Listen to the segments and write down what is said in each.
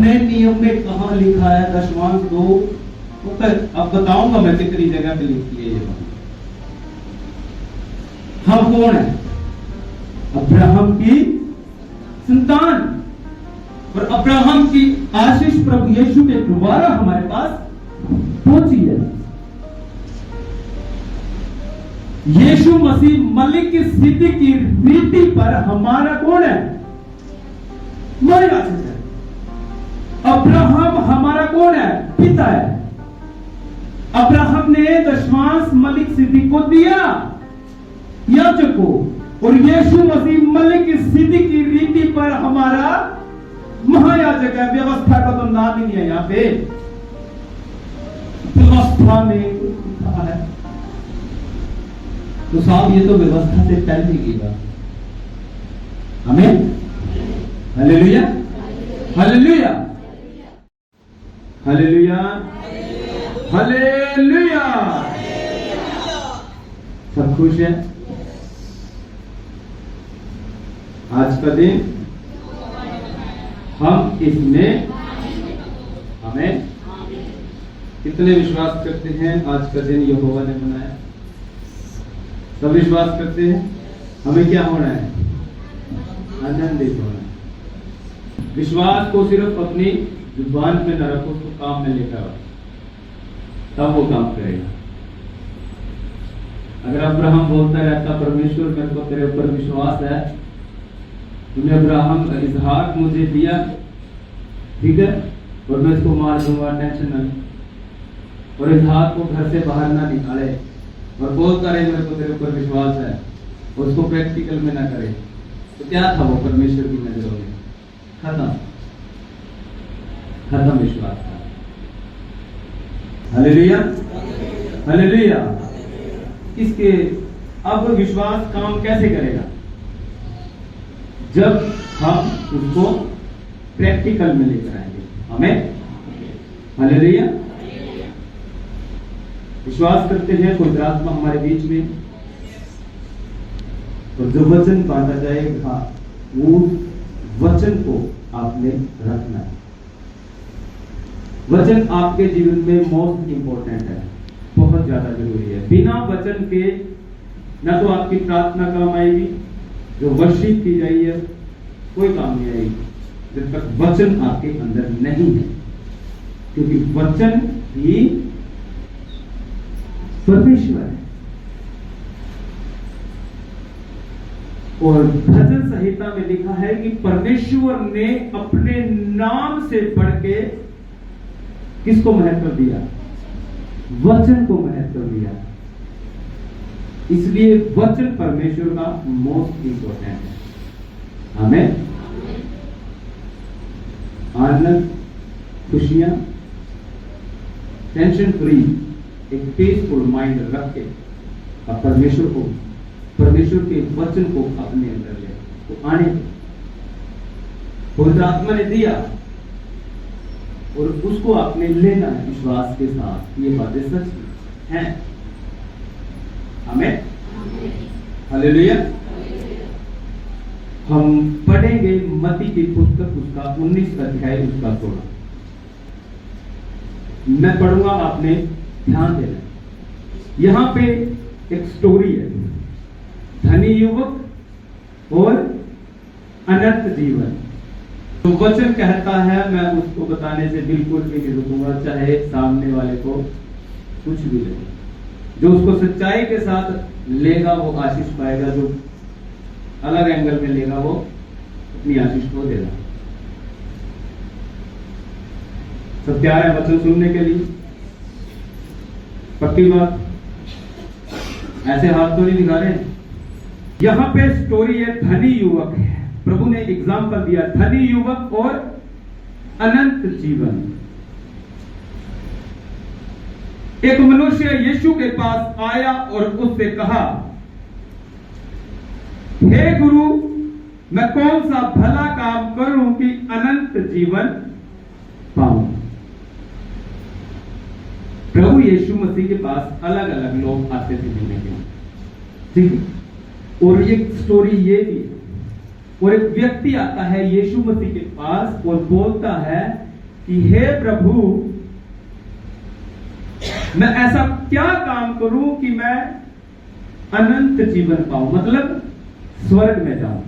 नए नियम में कहाँ लिखा है दशमांश दो? अब बताऊंगा मैं कितनी जगह पे लिखी है ये बात। हम कौन है? अब्राहम की संतान। और अब्राहम की आशीष प्रभु यीशु के द्वारा हमारे पास पहुंची है। यीशु मसीह मलिक की स्थिति की रीति पर हमारा कौन है? हमारे आशीष है। अब्राहम हमारा कौन है? पिता है। अब्राहम ने दशमांश मलिक स्थिति को दिया याजक को, और यीशु मसीह मलिक की स्थिति की रीति पर हमारा महायाजक है। व्यवस्था का तो नाम ही नहीं है यहां पे। व्यवस्था में लिखा है तो साहब ये तो व्यवस्था से पहले की बात। हमें हालेलुया, हालेलुया, हालेलुया, हालेलुया। सब खुश है? आज का दिन हम इसमें हमें कितने विश्वास करते हैं आज का दिन यहोवा ने बनाया? सब विश्वास करते हैं। हमें क्या होना है? आनंदित होना है। विश्वास को सिर्फ अपनी जुबान पे न रखो, उसको काम में लेकर आओ, तब वो काम करेगा। अगर अब्राहम बोलता रहता परमेश्वर मेरे को तेरे ऊपर विश्वास है, तूने अब्राहम इसहाक मुझे दिया, ठीक है, और मैं इसको मार दूंगा, टेंशन ना, और इसहाक को घर से बाहर ना निकाले, और बोलता रहे मेरे को तेरे ऊपर विश्वास है, और उसको प्रैक्टिकल में ना करे, तो क्या था वो परमेश्वर की नजरों में? खत्म, खत्म विश्वास था। Hallelujah, hallelujah. इसके अब विश्वास काम कैसे करेगा? जब हम उसको प्रैक्टिकल में लेकर आएंगे। हमें हालेलुया। विश्वास करते हैं पवित्र आत्मा हमारे बीच में, और जो वचन बांटा जाएगा वो वचन को आपने रखना है। वचन आपके जीवन में मोस्ट इंपॉर्टेंट है, बहुत ज्यादा जरूरी है। बिना वचन के ना तो आपकी प्रार्थना काम आएगी, जो वर्शिप की जाएगी कोई काम नहीं आएगी जब तक वचन आपके अंदर नहीं है, क्योंकि वचन ही परमेश्वर है। और भजन संहिता में लिखा है कि परमेश्वर ने अपने नाम से बढ़ के किसको महत्व दिया? वचन को महत्व दिया। इसलिए वचन परमेश्वर का मोस्ट इंपॉर्टेंट है। हमें आनंद, खुशियां, टेंशन फ्री, एक पीसफुल माइंड रख के अब परमेश्वर के वचन को अपने अंदर ले तो आने पवित्र आत्मा ने दिया, और उसको आपने लेना है विश्वास के साथ। ये बातें सच हैं। हमें हालेलुया। हम पढ़ेंगे मत्ती की पुस्तक उसका 19 अध्याय उसका 16। मैं पढ़ूंगा, आपने ध्यान देना। यहां पे एक स्टोरी है, धनी युवक और अनंत जीवन। तो वचन कहता है, मैं उसको बताने से बिल्कुल भी नहीं रुकूंगा, चाहे सामने वाले को कुछ भी लगे। जो उसको सच्चाई के साथ लेगा वो आशीष पाएगा, जो अलग एंगल में लेगा वो अपनी आशीष को देगा। सब तैयार है वचन सुनने के लिए? पक्की बात? ऐसे हाथ तो नहीं दिखा रहे। यहां पे स्टोरी है, धनी युवक है। प्रभु ने एग्जाम्पल दिया, धनी युवक और अनंत जीवन। एक मनुष्य यीशु के पास आया और उससे कहा, हे गुरु, मैं कौन सा भला काम करूं कि अनंत जीवन पाऊं? प्रभु यीशु मसीह के पास अलग अलग लोग आते थे मिलने के लिए, ठीक है। और ये स्टोरी ये भी है। और एक व्यक्ति आता है यीशु मसीह के पास और बोलता है कि हे प्रभु, मैं ऐसा क्या काम करूं कि मैं अनंत जीवन पाऊं, मतलब स्वर्ग में जाऊं,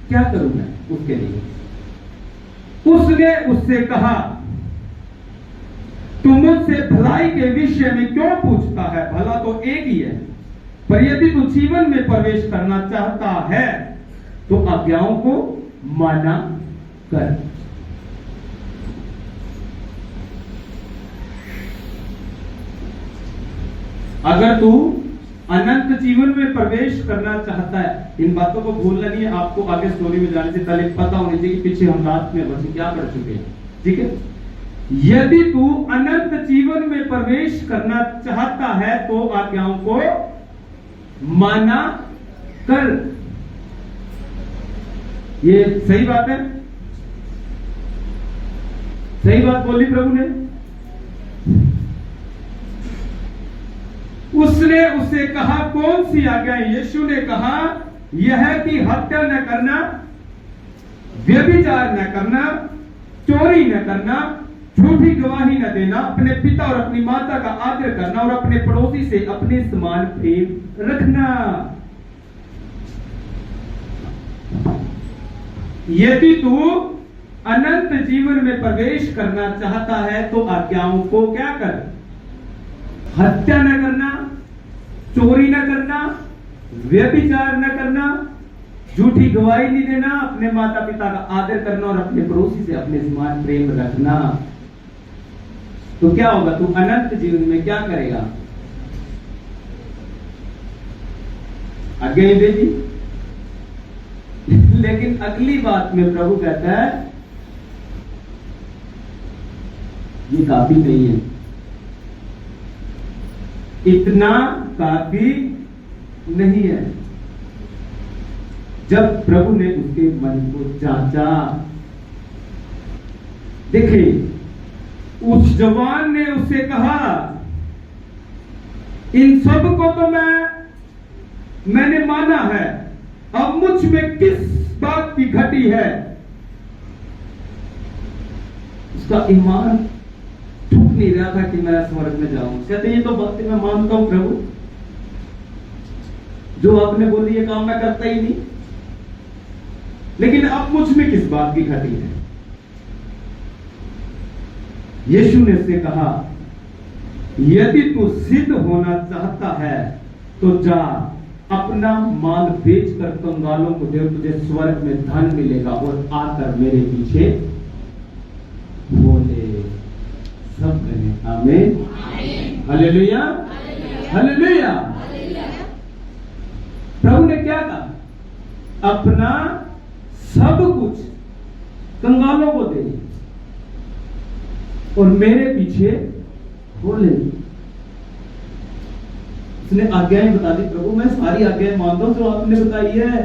क्या करूं मैं उसके लिए। उसने उससे कहा, तू मुझसे भलाई के विषय में क्यों पूछता है, भला तो एक ही है, पर यदि तू जीवन में प्रवेश करना चाहता है तो आज्ञाओं को माना कर। अगर तू अनंत जीवन में प्रवेश करना चाहता है, इन बातों को भूलना नहीं है आपको। आगे स्टोरी में जाने से पहले पता होनी चाहिए कि पीछे हम लास्ट में बस क्या कर चुके हैं, ठीक है। यदि तू अनंत जीवन में प्रवेश करना चाहता है तो आज्ञाओं को माना कर। ये सही बात है, सही बात बोली प्रभु ने। उसने उससे कहा, कौन सी आज्ञा? यीशु ने कहा, यह है कि हत्या न करना, व्यभिचार न करना, चोरी न करना, झूठी गवाही न देना, अपने पिता और अपनी माता का आदर करना और अपने पड़ोसी से अपने समान प्रेम रखना। यदि तू अनंत जीवन में प्रवेश करना चाहता है तो आज्ञाओं को क्या कर? हत्या न करना, चोरी न करना, व्यभिचार न करना, झूठी गवाही नहीं देना, अपने माता पिता का आदर करना और अपने पड़ोसी से अपने समान प्रेम रखना। तो क्या होगा? तू अनंत जीवन में क्या करेगा? आज्ञा दे दी। लेकिन अगली बात में प्रभु कहता है ये काफी नहीं है, इतना काफी नहीं है। जब प्रभु ने उसके मन को जांचा, देखिए उस जवान ने उससे कहा, इन सब को तो मैंने माना है, अब मुझ में किस बात की घटी है? उसका ईमान ठुक नहीं रहा था कि मैं स्वर्ग में जाऊं। कहते ये तो बातें मैं मानता हूं प्रभु, जो आपने बोली ये काम मैं करता ही नहीं, लेकिन अब मुझ में किस बात की घटी है? यीशु ने उससे कहा, यदि तू सिद्ध होना चाहता है तो जा, अपना माल बेचकर कंगालों को दे, तुझे स्वर्ग में धन मिलेगा, और आकर मेरे पीछे बोले। सब कहें आमीन, हालेलुया, हालेलुया। प्रभु ने क्या कहा? अपना सब कुछ कंगालों को दे और मेरे पीछे बोले। उसने आज्ञाएं बता दी, प्रभु मैं सारी आज्ञाएं मानता हूं जो आपने बताई है,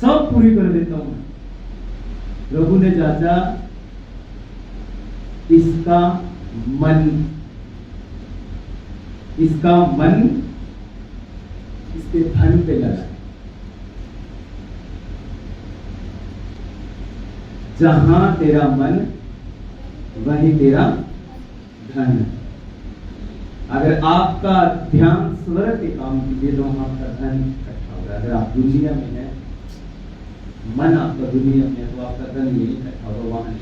सब पूरी कर देता हूं। प्रभु ने जांचा, इसका मन इसके धन पे लगा। जहां तेरा मन वही तेरा धन। अगर आपका ध्यान स्वर्ग के काम कीजिए तो आपका धन इकट्ठा होगा। अगर आप दुनिया में है, मन आपका दुनिया में है, तो आपका धन यही इकट्ठा होगा, वहां नहीं।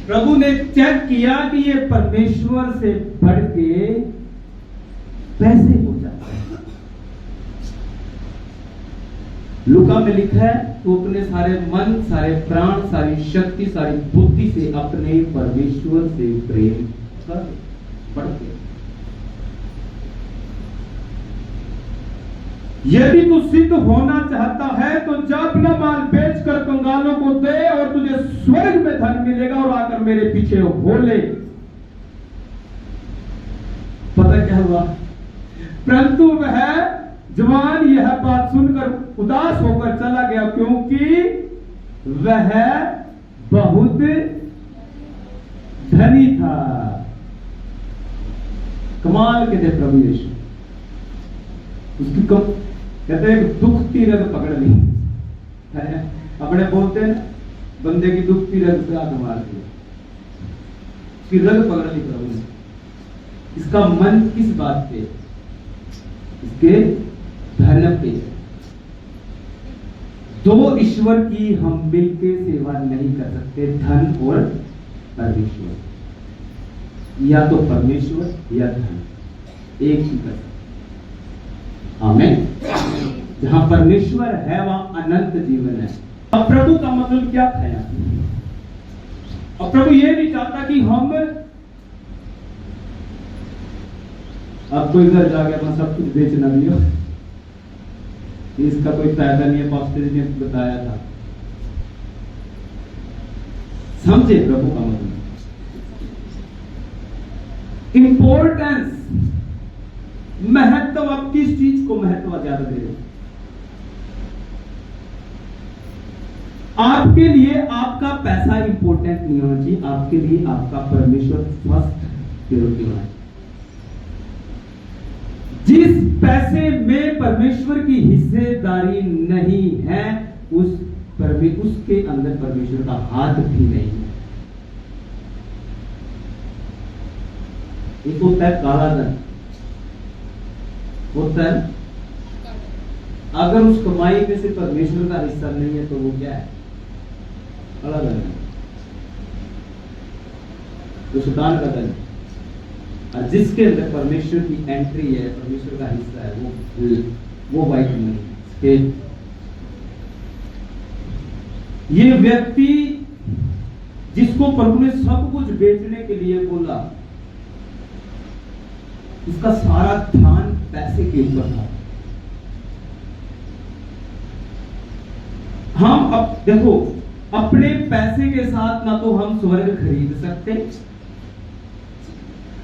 प्रभु ने चेक किया कि ये परमेश्वर से बढ़ के पैसे हो जाते हैं। लूका में लिखा है, तो अपने सारे मन, सारे प्राण, सारी शक्ति, सारी बुद्धि से अपने परमेश्वर से प्रेम कर, बढ़ के। यदि तू सिद्ध होना चाहता है तो जा, अपना माल बेचकर कंगालों को दे और तुझे स्वर्ग में धन मिलेगा, और आकर मेरे पीछे हो ले। पता क्या हुआ? परंतु वह जवान यह बात सुनकर उदास होकर चला गया, क्योंकि वह बहुत धनी था। कमाल के थे प्रभु यीशु। उसकी कहते हैं दुख की रग पकड़ ली। अपने बोलते हैं बंदे की दुखती रग पे हाथ मार दिया, उसकी रग पकड़ ली प्रभु ने। इसका मन किस बात पे? इसके धन पे। दो ईश्वर की हम मिलकर सेवा नहीं कर सकते, धन और परमेश्वर। या तो परमेश्वर या धन, एक ही कर सकते। आमीन। जहां परमेश्वर है वहां अनंत जीवन है। अब प्रभु का मतलब क्या था यार? अब प्रभु ये नहीं चाहता कि हम अब कोई घर जाके अपना सब कुछ बेचना भी हो, इसका कोई फायदा नहीं है। पास्टर जी ने बताया था। समझे प्रभु का मतलब? इंपॉर्टेंस, महत्व। आप किस चीज को महत्व ज्यादा दे रहे हो? आपके लिए आपका पैसा इंपॉर्टेंट नहीं होना चाहिए, आपके लिए आपका परमेश्वर फर्स्ट प्रायोरिटी होना चाहिए। जिस पैसे में परमेश्वर की हिस्सेदारी नहीं है, उसके अंदर परमेश्वर का हाथ भी नहीं है। एक होता है काला धन, होता है अगर उस कमाई में से परमेश्वर का हिस्सा नहीं है तो वो क्या है? काला धन है, तो शैतान का धन। और जिसके अंदर परमेश्वर की एंट्री है, परमेश्वर का हिस्सा है, वो वाइट मनी। ये व्यक्ति जिसको प्रभु ने सब कुछ बेचने के लिए बोला, उसका सारा ध्यान पैसे के ऊपर था। हम अब देखो, अपने पैसे के साथ ना तो हम स्वर्ग खरीद सकते,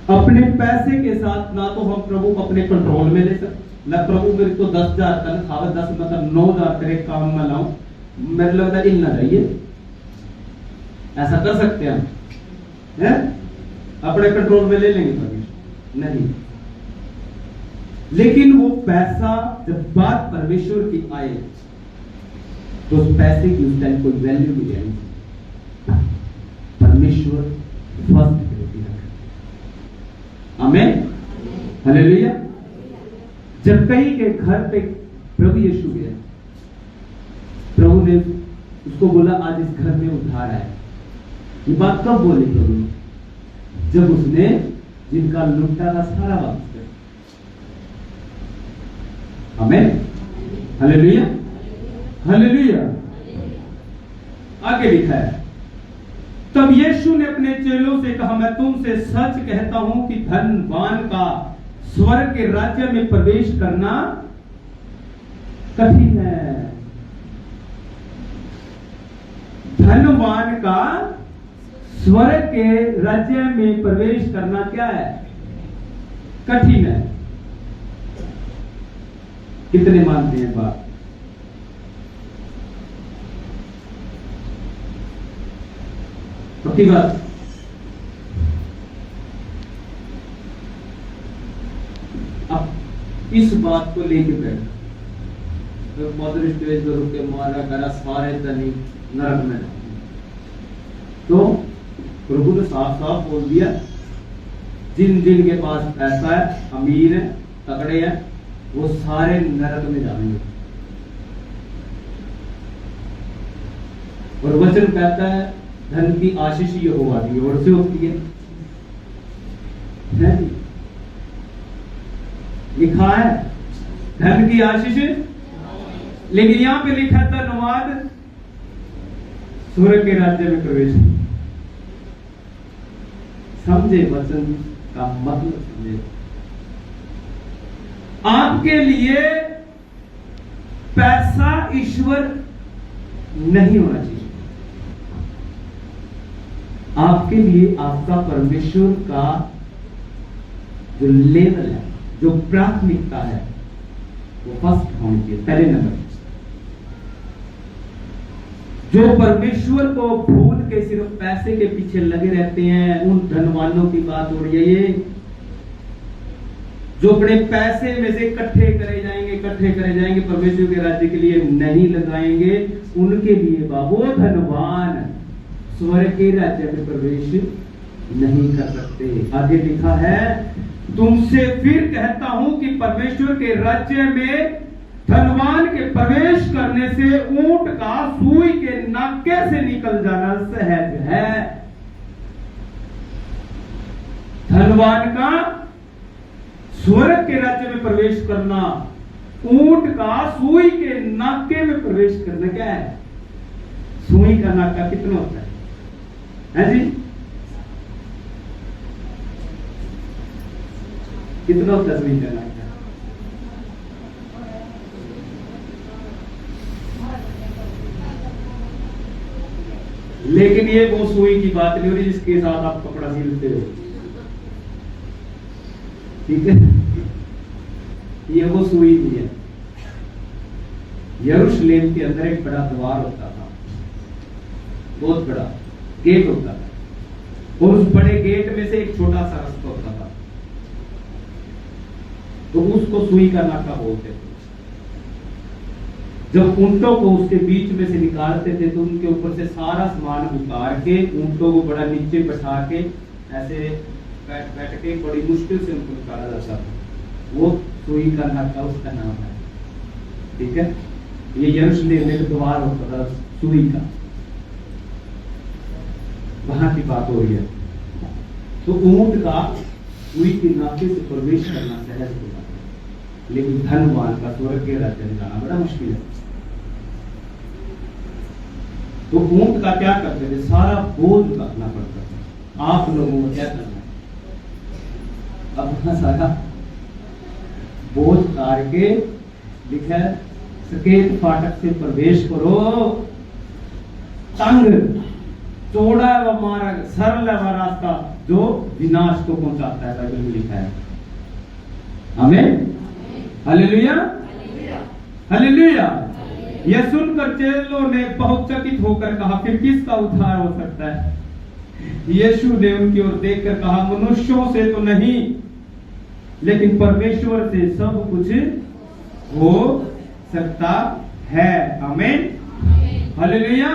अपने पैसे के साथ ना तो हम प्रभु को अपने कंट्रोल में ले सकते। ना प्रभु मेरे को 10,000 तनख्वाह, 10 मतलब 9,000 तेरे काम में लाऊं, मेरे लगता है इतना चाहिए, ऐसा कर सकते हैं हम? है? अपने कंट्रोल में ले लेंगे परमेश्वर? नहीं। लेकिन वो पैसा जब बात परमेश्वर की आए तो उस पैसे की उस टाइम कोई वैल्यू नहीं रहेगी। परमेश्वर फर्स्ट प्रायोरिटी रखा। आमीन, हालेलुया। जब कहीं के घर पे प्रभु यीशु गया, प्रभु ने उसको बोला आज इस घर में उद्धार आया। ये बात कब बोली प्रभु ने? जब उसने जिनका लुटा था सारा वापस कर। आमीन, हालेलुया, हालेलुया। आगे लिखा है, तब यीशु ने अपने चेलों से कहा, मैं तुमसे सच कहता हूं कि धनवान का स्वर्ग के राज्य में प्रवेश करना कठिन है। धनवान का स्वर्ग के राज्य में प्रवेश करना क्या है? कठिन है। कितने मानते हैं बात? पक्की बात? अब इस बात को लेके बैठ तो मदर स्टेज पर रुके मारा करा सारे धनी नरक में। तो प्रभु ने साफ साफ बोल दिया, जिन जिन के पास पैसा है, अमीर है, तगड़े हैं, वो सारे नरक में जाएंगे। और वचन कहता है धन की आशीष यहोवा की ओर से होती है। लिखा है धन की आशीष, लेकिन यहां पे लिखा था धन्यवाद स्वर्ग के राज्य में प्रवेश। समझे वचन का मतलब? समझे? आपके लिए पैसा ईश्वर नहीं होना चाहिए। आपके लिए आपका परमेश्वर का जो लेवल है, जो प्राथमिकता है, वो फर्स्ट होनी चाहिए, पहले नंबर। जो परमेश्वर को भूल के सिर्फ पैसे के पीछे लगे रहते हैं, उन धनवानों की बात हो रही है ये, जो अपने पैसे में से इकट्ठे करे जाएंगे, इकट्ठे करे जाएंगे परमेश्वर के राज्य के लिए नहीं लगाएंगे, उनके लिए वो धनवान स्वर्ग के राज्य में प्रवेश नहीं कर सकते। आगे लिखा है, तुमसे फिर कहता हूं कि परमेश्वर के राज्य में धनवान के प्रवेश करने से ऊंट का सुई के नाके से निकल जाना सहज है। धनवान का स्वर्ग के राज्य में प्रवेश करना, ऊंट का सुई के नाके में प्रवेश करना क्या है? सुई का नाका कितना होता है जी? कितना होता है सुई का नाका? लेकिन ये वो सुई की बात नहीं हो रही जिसके साथ आप कपड़ा सिलते हो, ठीक है? ये वो सुई नहीं है। यरूशलेम के अंदर एक बड़ा द्वार होता था, बहुत बड़ा गेट होता था, और उस बड़े गेट में से एक छोटा सा रास्ता होता था, तो उसको सुई का नाका बोलते थे। जब ऊंटों को उसके बीच में से निकालते थे तो उनके ऊपर से सारा सामान उतार के ऊंटों को बड़ा नीचे बैठा के ऐसे बैठ के बड़ी मुश्किल से उनको निकाला जाता था। वो सुई का नाका उसका नाम है, ठीक है? ये यरूशलेम में द्वार होता था सुई का, वहां की बात हो रही है। तो ऊंट का सुई के नाके से प्रवेश करना सहज होता है, लेकिन धनवान का स्वर्ग के राज्य में जाना बड़ा मुश्किल है। तो ऊंट का क्या करते थे? सारा बोझ उतारना पड़ता था। आप लोगों को क्या करना है? अपना सारा बोझ उतार के लिखा है, सकेत फाटक से प्रवेश करो, तंग चौड़ा व मार्ग, सरल व रास्ता जो विनाश को पहुंचाता है, बाइबल में लिखा है। आमीन, हालेलुया, हालेलुया। यह सुनकर चेलों ने बहुत चकित होकर कहा, फिर किसका उद्धार हो सकता है? यीशु ने उनकी ओर देखकर कहा, मनुष्यों से तो नहीं, लेकिन परमेश्वर से सब कुछ हो सकता है। आमीन, हालेलुया,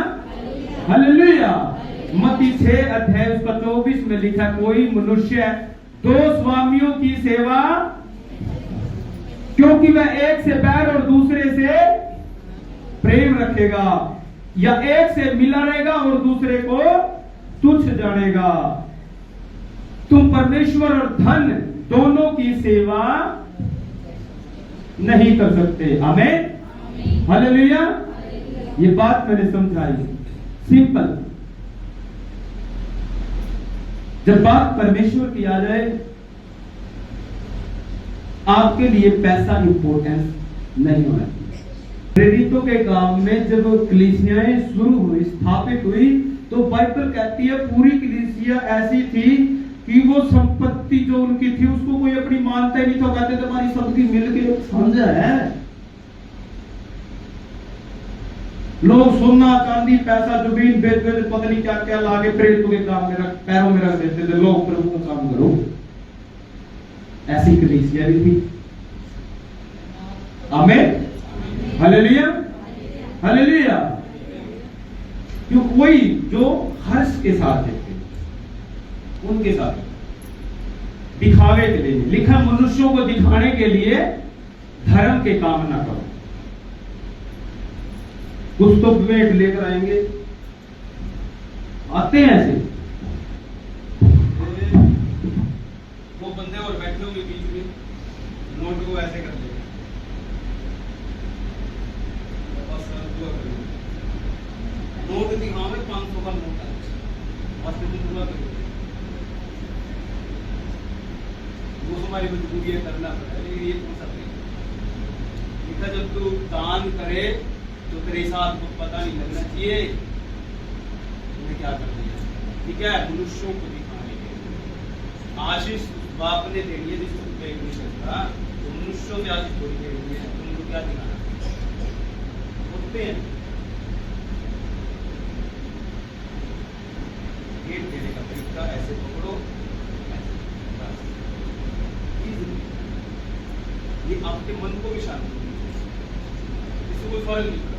हालेलुया। मत्ती 6 अध्याय उसका 24 में लिखा, कोई मनुष्य दो स्वामियों की सेवा, क्योंकि वह एक से बैर और दूसरे से प्रेम रखेगा, या एक से मिला रहेगा और दूसरे को तुच्छ जानेगा। तुम परमेश्वर और धन दोनों की सेवा नहीं कर सकते। आमीन, हालेलुया। ये बात मैंने समझाई, सिंपल। जब बात परमेश्वर की आ जाए, आपके लिए पैसा इंपॉर्टेंस नहीं होना चाहिए। प्रेरितों के काम में जब कलीसियाएं शुरू हुई, स्थापित हुई, तो बाइबल कहती है पूरी कलीसिया ऐसी थी कि वो संपत्ति जो उनकी थी उसको कोई अपनी मानता ही नहीं था। कहते थे हमारी संपत्ति मिलके समझा है। लोग सोना चांदी पैसा जमीन बेच बेच पता नहीं क्या क्या लाके प्रेरितों के काम में रख, पैरों में रख देते थे। लोग प्रभु का काम करो, ऐसी कलीसिया भी थी। आमीन, हालेलुया, हालेलुया। क्यों? कोई जो हर्ष के साथ देते, उनके साथ दिखावे के लिए लिखा, मनुष्यों को दिखाने के लिए धर्म के काम ना करो। कुछ तो वेट लेकर आएंगे, आते हैं ऐसे वो बंदे और बैठे होंगे बीच में, नोट को ऐसे कर देंगे, नोट दिखावे 500 का नोट है, वो हमारी मजबूरी है, करना पड़ेगा। लेकिन ये कौन सा लिखा, जब तू दान करे तो तेरे साथ को पता नहीं लगना चाहिए तुम्हें क्या करना है। ठीक है, मनुष्यों को दिखाने के लिए आशीष बाप ने देनी है, जिसको देख नहीं सकता, तो मनुष्यों से आशीष थोड़ी देनी है, तुमको क्या दिखाना होते हैं। गेट देने का तरीका ऐसे पकड़ो, ये आपके मन को भी शांति फर्क नहीं पड़ता।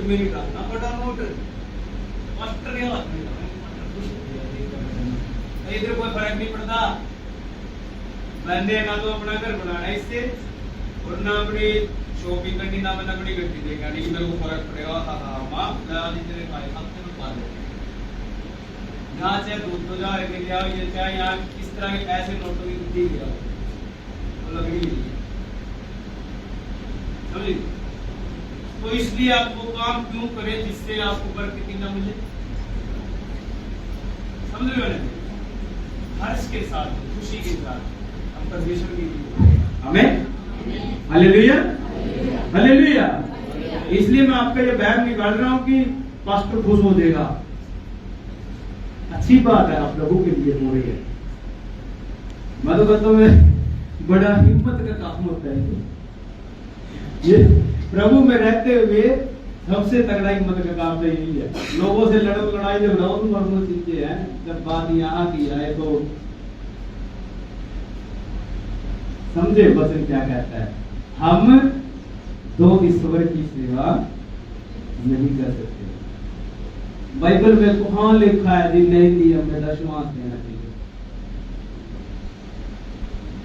मिनट डालना बड़ा नोट मास्टर के हाथ में इधर कोई फर्क नहीं पड़ता। मैंने ना तो अपना घर बनाना इससे और ना अपनी शॉपिंग करनी, ना मैंने अपनी गड्डी देखा नहीं मेरे को फर्क पड़ेगा। हाँ हाँ माँ तेरे भाई साहब से मैं पाल यहाँ चाहे दूध तो जा के लिया ये चाहे यहाँ इस तरह के ऐसे नोटों की बुद्धि लिया तो लग रही है समझिए। तो इसलिए आप वो काम क्यों करें जिससे आपको बरकत ना मिले, समझ रहे हो? हर्ष के साथ, खुशी के साथ हम परमेश्वर की हमें हालेलुया हालेलुया। इसलिए मैं आपका ये बैग निकाल रहा हूं कि पास्टर खुश हो जाएगा। अच्छी बात है, आप लोगों के लिए हो रही है। मैं तो कहता हूं बड़ा हिम्मत का काम होता है ये। प्रभु में रहते हुए सबसे तगड़ा हिम्मत का काम तो यही है। लोगों से लड़ो, लड़ाई झगड़ाओ तो नॉर्मल चीजें हैं। जब बात यहाँ की आए तो समझे वचन क्या कहता है। हम दो ईश्वर की सेवा नहीं कर सकते। बाइबल में कहाँ लिखा है जी नहीं दी हमें दशमांश देना चाहिए।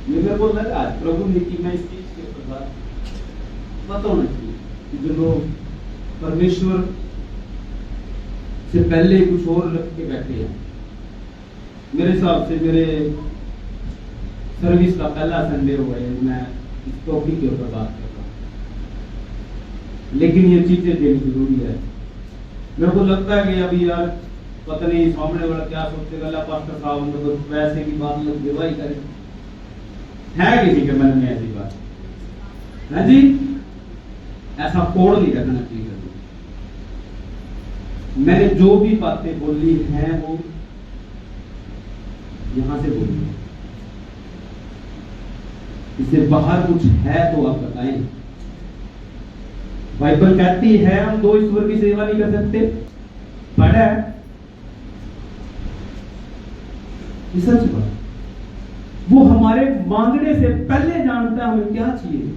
ये मेरे को लगा प्रभु ने कि मैं इस चीज के ऊपर बात पता होना चाहिए कि जो लोग परमेश्वर से पहले कुछ और रख के बैठे हैं। मेरे हिसाब से मेरे सर्विस का पहला संडे हुआ है मैं इस टॉपिक के ऊपर बात करता हूँ, लेकिन ये चीजें देनी जरूरी है। मेरे को लगता है कि अभी यार पता नहीं सामने वाला क्या सोचेगा, ला पास्टर साहब तो वैसे की बात लोग विवाही करे है किसी के मन में ऐसी बात है जी। ऐसा कोड नहीं रखना चाहिए। मैंने जो भी बातें बोली हैं वो यहां से बोली है, इससे बाहर कुछ है तो आप बताएं। बाइबल कहती है हम दो ईश्वर की सेवा नहीं कर सकते, पढ़ा है ये सच बात। वो हमारे मांगने से पहले जानता है हमें क्या चाहिए।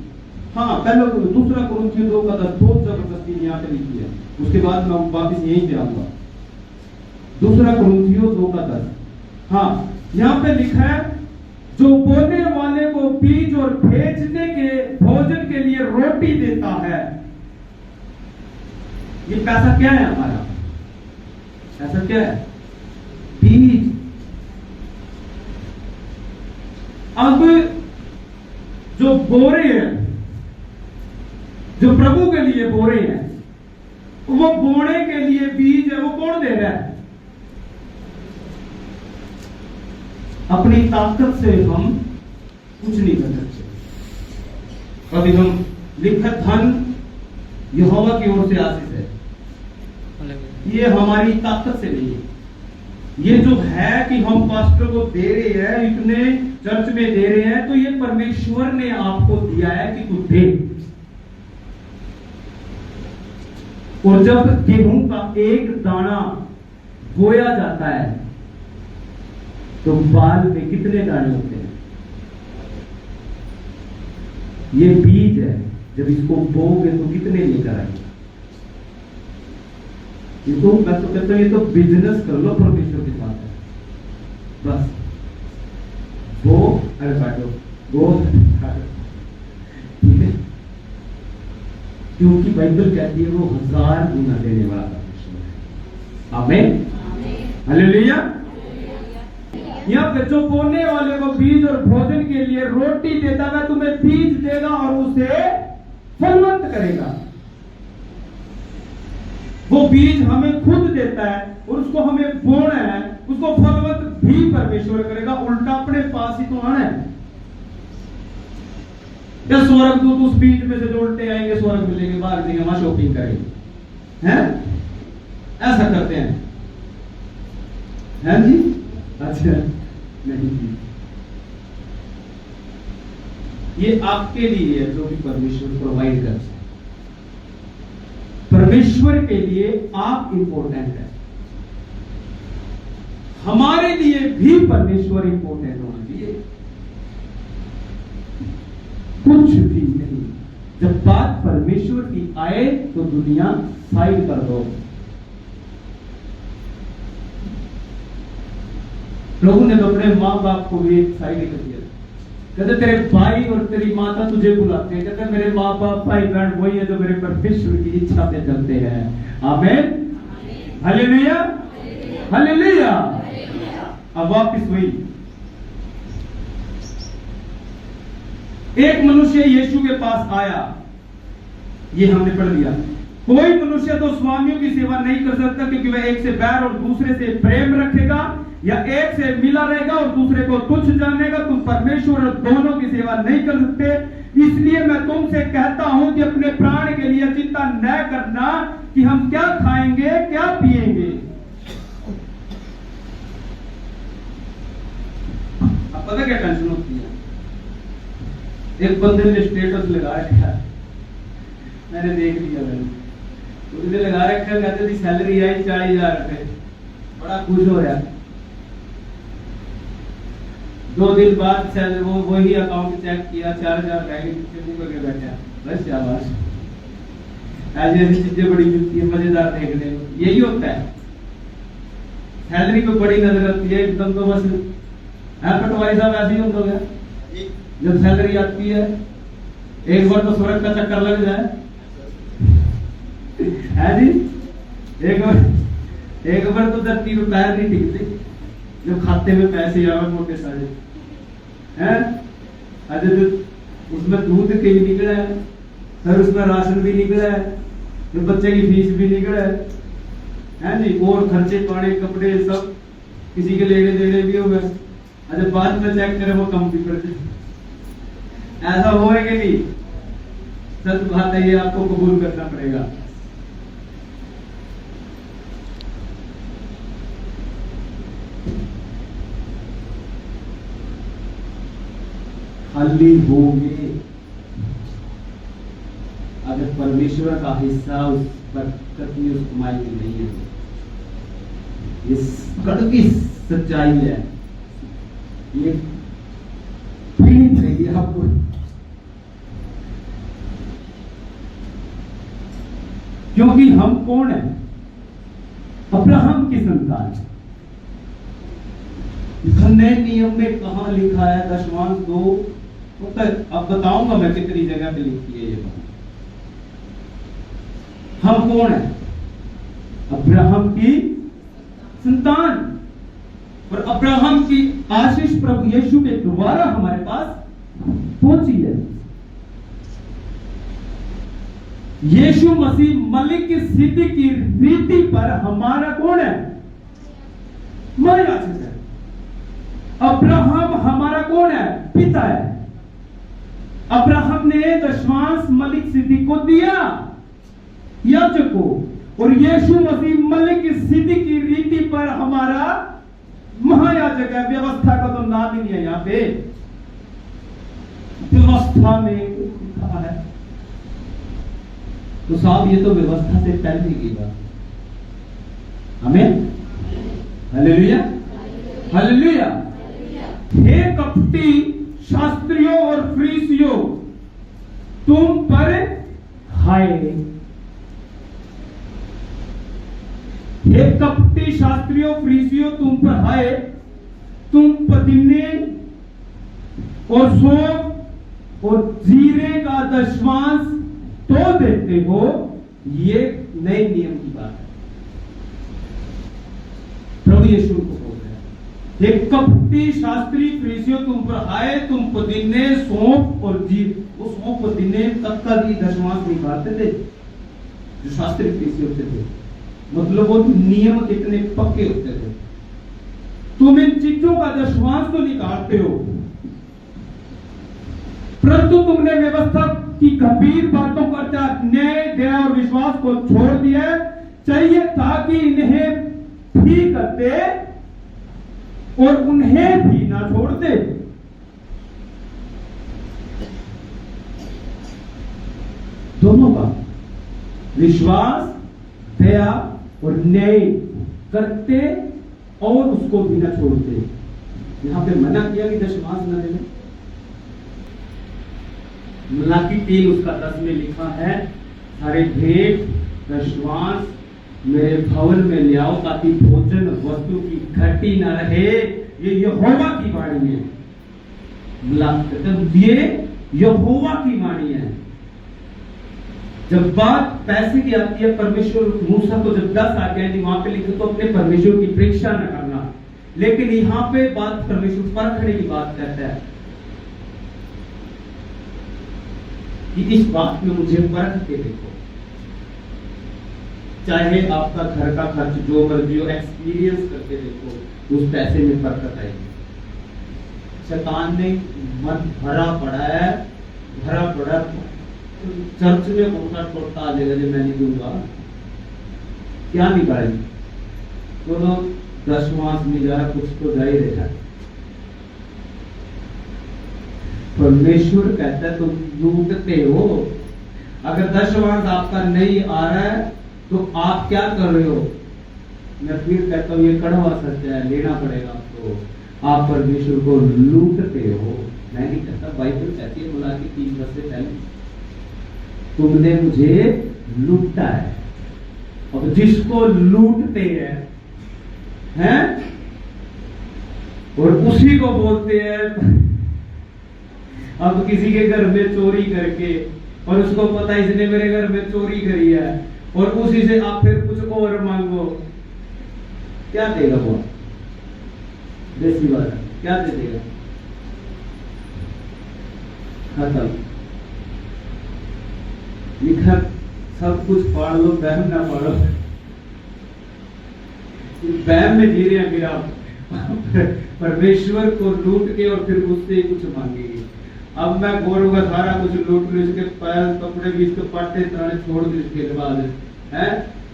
हाँ पहले दूसरा कुरिन्थियों 2:10 बहुत जबरदस्ती यहाँ पे लिखी है, उसके बाद मैं वापिस यहीं पे आऊंगा। दूसरा कुरिन्थियों 2:10 हाँ यहाँ पे लिखा है जो बोने वाले को बीज और भेजने के भोजन के लिए रोटी देता है। ये पैसा क्या है हमारा? पैसा क्या है? बीज। अब जो बोरे हैं, जो प्रभु के लिए बोरे हैं, वो बोने के लिए बीज है, वो कौन दे रहा है? अपनी ताकत से हम कुछ नहीं कर सकते। अभी हम लिखत धन यहोवा की ओर से आशीष है, ये हमारी ताकत से नहीं है। ये जो है कि हम पास्टर को दे रहे हैं, इतने चर्च में दे रहे हैं, तो ये परमेश्वर ने आपको दिया है कि तू दे। और जब गेहूं का एक दाना बोया जाता है तो बाल में कितने दाने होते हैं? ये बीज है, जब इसको बोओगे तो कितने लेकर आएंगे? ये तो मैं तो कहता हूं ये तो बिजनेस कर लो परमेश्वर के साथ है बस। वो अरे काटो वो ठीक है, क्योंकि बाइबल कहती है वो 1000 गुना देने वाला परमेश्वर है। आमीन हालेलुया। यहाँ पे जो बोने वाले को बीज और भोजन के लिए रोटी देता है, तुम्हें बीज देगा और उसे फलवंत करेगा। वो बीज हमें खुद देता है और उसको हमें बोना है, उसको फलवंत भी परमेश्वर करेगा। उल्टा अपने पास ही तो आना है। या स्वर्गदूत उस बीज में से जोड़ते आएंगे, स्वर्ग मिलेंगे, बाहर जाएंगे, वहां शॉपिंग करेंगे, हैं? ऐसा करते हैं जी? अच्छा नहीं जी, ये आपके लिए है जो भी परमेश्वर प्रोवाइड करता है। परमेश्वर के लिए आप इंपॉर्टेंट है। हमारे लिए भी परमेश्वर इंपॉर्टेंट होना चाहिए। कुछ भी नहीं, जब बात परमेश्वर की आए तो दुनिया साइड कर दो। प्रभु ने तो अपने माँ बाप को भी एक साइड कर दिया। कहते तेरे भाई और तेरी माता तुझे बुलाते हैं। कहते मेरे माँ बाप भाई बहन वही है जो मेरे परमेश्वर की इच्छा पे चलते हैं। आमीन, हालेलुया, हालेलुया। अब वापिस वही, एक मनुष्य यीशु के पास आया, ये हमने पढ़ लिया। कोई मनुष्य तो स्वामियों की सेवा नहीं कर सकता, क्योंकि वह एक से बैर और दूसरे से प्रेम रखेगा, या एक से मिला रहेगा और दूसरे को तुच्छ जानेगा। तुम परमेश्वर और दोनों की सेवा नहीं कर सकते। इसलिए मैं तुमसे कहता हूं कि अपने प्राण के लिए चिंता न करना कि हम क्या खाएंगे क्या पिएंगे। अब पता क्या टेंशन होती है। एक बंदे ने स्टेटस लगा रखा है, मैंने देख लिया, उसने लगा रखा, कहते थी सैलरी आई 40,000 रुपए, बड़ा खुश हो रहा है। 2 दिन बाद वो वही अकाउंट चेक किया, 4,000 रह गए, करके बैठा। बस शाबाश, ऐसी ऐसी चीजें बड़ी मिलती है, मजेदार देखने को। यही होता है, सैलरी पे बड़ी नजर आती है एकदम, तो बस पटवारी साहब ऐसे ही होता गया। जब सैलरी आती है एक बार तो स्वर्ग का चक्कर लग जाए है जी। एक बार तो धरती पे पैर नहीं टिकते, जब खाते में पैसे आवे मोटे सारे हैं। अरे तो उसमें दूध के भी निकला है, फिर उसमें राशन भी निकला है, फिर बच्चे की फीस भी निकला है जी, और खर्चे पाने कपड़े सब किसी के लेने देने भी हो गए। अरे बाद में चेक करें वो कम भी करते। ऐसा होएगा नहीं, सच बात है, ये आपको कबूल करना पड़ेगा। खाली होंगे अगर परमेश्वर का हिस्सा उस पर कभी उस कमाई की नहीं है। ये कड़वी सच्चाई है, ये पीनी चाहिए आपको। क्योंकि हम कौन है? अब्राहम की संतान। नए नियम में कहां लिखा है दशमांश 2? अब बताऊंगा मैं कितनी जगह पे लिखी है ये बात। हम कौन है? अब्राहम की संतान। और अब्राहम की आशीष प्रभु यीशु के द्वारा हमारे पास पहुंची है। यीशु मसीह मलिक की सिद्धि की रीति पर हमारा कौन है? महायाजक है। अब्राहम हमारा कौन है? पिता है। अब्राहम ने दशमांश मलिक सिद्धि को दिया याजक को, और यीशु मसीह मलिक की सिद्धि की रीति पर हमारा महायाजक है। व्यवस्था का तो नाम ही नहीं है यहां पे, व्यवस्था में लिखा है तो साहब ये तो व्यवस्था से पहले की बात। आमीन, हालेलुया, हालेलुया। हे कपटी शास्त्रियों और फरीसियों, तुम पर हाय। हे कपटी शास्त्रियों फरीसियों, तुम पर हाय। तुम पुदीने और सौंफ और जीरे का दशमांश तो देते हो। ये नए नियम की बात है, प्रभु यीशु को बोल रहे हैं। एक कपटी शास्त्री फरीसियों, तुम पर आए, तुम पुदीने सौंफ और जीरे, वो सौंफ पुदीने तक का भी दशमांश निकालते थे जो शास्त्री फरीसी होते थे। मतलब वो नियम कितने पक्के होते थे। तुम इन चीजों का दशमांश तो निकालते हो, परंतु तुमने व्यवस्था की गंभीर बातों पर न्याय, दया और विश्वास को छोड़ दिया। चाहिए था कि इन्हें भी करते और उन्हें भी ना छोड़ते। दोनों का विश्वास, दया और न्याय करते और उसको भी न छोड़ दे। यहाँ पे मना किया कि दशमांश न देना। मलाकी 3 उसका 10 में लिखा है, सारे भेंट दशमांश मेरे भवन में ले आओ ताकि भोजन वस्तु की घटी न रहे। ये यहोवा की वाणी है। ये यहोवा की वाणी है। जब बात पैसे की आती है, परमेश्वर मूसा को जब 10 आज्ञाएं दी, वहां पे लिखे तो अपने परमेश्वर की परीक्षा न करना, लेकिन यहाँ पे बात परमेश्वर परखने की बात करता है कि इस बात में मुझे परख के देखो। चाहे आपका घर का खर्च जो मर्जी हो, एक्सपीरियंस करके देखो, उस पैसे में बरकत आएगी। शैतान ने मन भरा पड़ा है, भरा पड़ा। चर्च में कौन सा टोटता आ जाएगा जो मैं नहीं दूंगा, क्या निकाले? तो लोग दशमांश नहीं जा रहा, कुछ तो जा ही रहा। परमेश्वर कहता है तुम लूटते हो। अगर दशमांश आपका नहीं आ रहा है तो आप क्या कर रहे हो? मैं फिर कहता हूं, ये कड़वा सच है, लेना पड़ेगा आपको। आप परमेश्वर को लूटते हो। मैं नहीं कहता, बाइबल कहती है मलाकी 3 वर्ष से पहले, तुमने मुझे लूटा है। अब जिसको लूटते हैं और उसी को बोलते हैं। अब किसी के घर में चोरी करके, और उसको पता इसने मेरे घर में चोरी करी है, और उसी से आप फिर कुछ और मांगो, क्या देगा वो? देसी बात, क्या दे देगा? खत्म। लिखा सब कुछ पढ़ लो, बहम ना पढ़ो। बहम में जी रहे हैं फिर आप परमेश्वर को लूट के, और फिर उससे कुछ मांगेंगे। अब मैं गोरू का सारा कुछ लूट लूँ, इसके पैर कपड़े भी इसके पट्टे तरह छोड़ दूं, इसके बाद है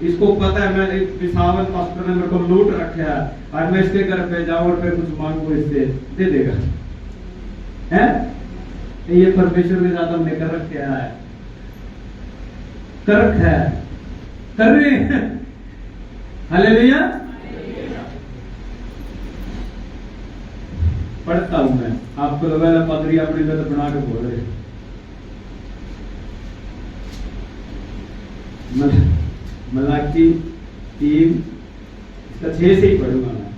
इसको पता है मैं एक पिसावल पास्टर ने मेरे को लूट रखा है, और मैं इसके घर पे जाऊं और फिर कुछ मांगू, इससे दे देगा। है ये परमेश्वर के साथ हमने कर रखा है, कर रखा है, कर रहे हैं। हालेलुया। पढ़ता हूं मैं, आपको लगा पादरी अपनी गलत बना के बोल रहे। मलाकी 3 इसका 6 से ही पढ़ूंगा मैं।